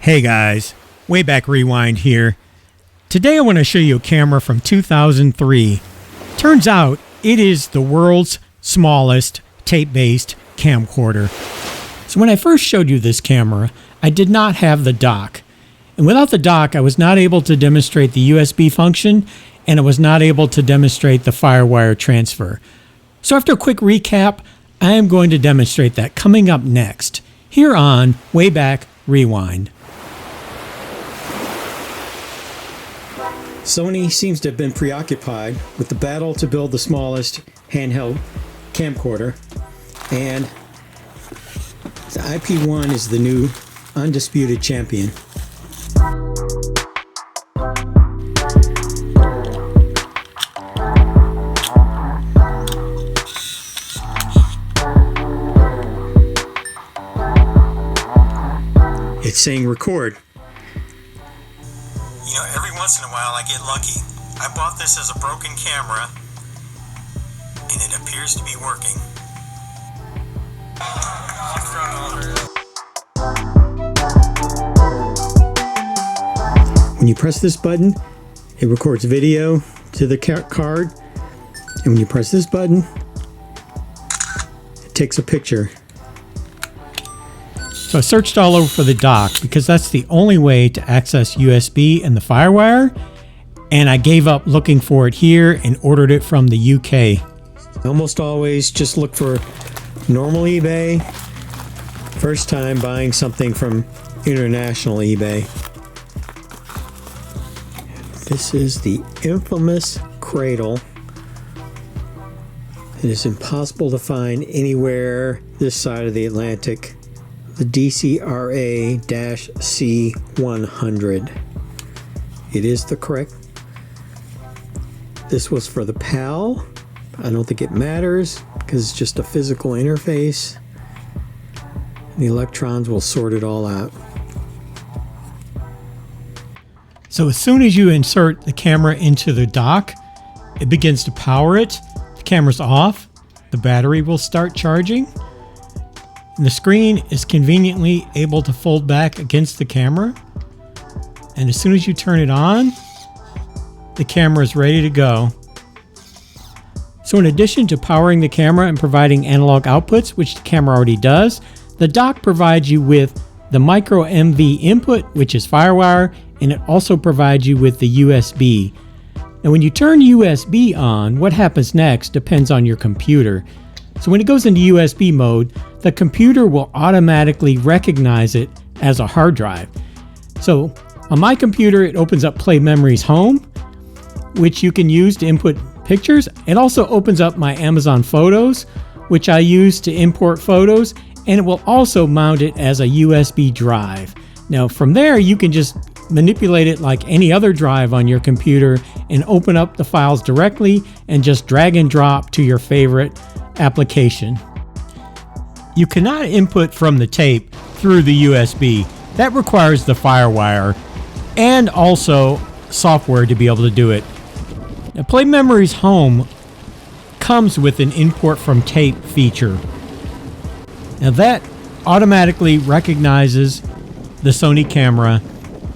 Hey guys, Wayback Rewind here. Today I want to show you a camera from 2003. Turns out it is the world's smallest tape-based camcorder. So when I first showed you this camera, I did not have the dock. And without the dock, I was not able to demonstrate the USB function, and I was not able to demonstrate the Firewire transfer. So after a quick recap, I am going to demonstrate that coming up next, here on Wayback Rewind. Sony seems to have been preoccupied with the battle to build the smallest handheld camcorder, and the IP1 is the new undisputed champion. It's saying record. You know, every once in a while I get lucky. I bought this as a broken camera, and it appears to be working. When you press this button, it records video to the card, and when you press this button, it takes a picture. So I searched all over for the dock because that's the only way to access USB and the Firewire, and I gave up looking for it here and ordered it from the UK. I almost always just look for normal eBay. First time buying something from international eBay. This is the infamous cradle. It is impossible to find anywhere this side of the Atlantic. The DCR IP1. It is the correct. This was for the PAL. I don't think it matters because it's just a physical interface. The electrons will sort it all out. So as soon as you insert the camera into the dock, it begins to power it. The camera's off. The battery will start charging. And the screen is conveniently able to fold back against the camera. And as soon as you turn it on, the camera is ready to go. So in addition to powering the camera and providing analog outputs, which the camera already does, the dock provides you with the MicroMV input, which is Firewire, and it also provides you with the USB. Now when you turn USB on, what happens next depends on your computer. So when it goes into USB mode, the computer will automatically recognize it as a hard drive. So on my computer, it opens up Play Memories Home, which you can use to input pictures. It also opens up my Amazon Photos, which I use to import photos, and it will also mount it as a USB drive. Now from there, you can just manipulate it like any other drive on your computer and open up the files directly and just drag and drop to your favorite application. You cannot input from the tape through the USB. That requires the Firewire and also software to be able to do it. Now, Play Memories Home comes with an import from tape feature. Now that automatically recognizes the Sony camera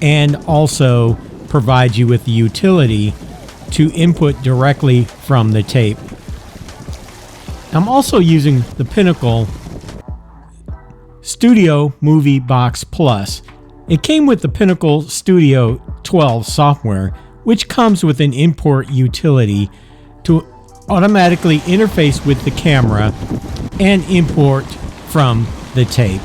and also provides you with the utility to input directly from the tape. I'm also using the Pinnacle Studio Movie Box Plus. It came with the Pinnacle Studio 12 software, which comes with an import utility to automatically interface with the camera and import from the tape.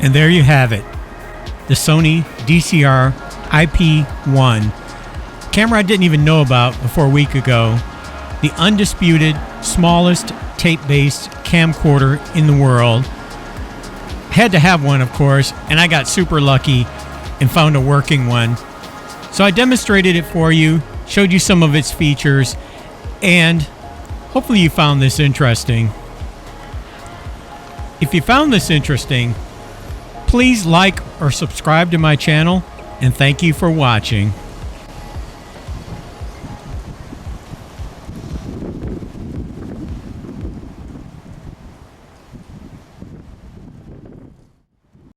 And there you have it, the Sony DCR IP1. Camera I didn't even know about before a week ago. The undisputed smallest tape-based camcorder in the world. Had to have one, of course, and I got super lucky and found a working one. So I demonstrated it for you, showed you some of its features, and hopefully you found this interesting. If you found this interesting, please like or subscribe to my channel, and thank you for watching.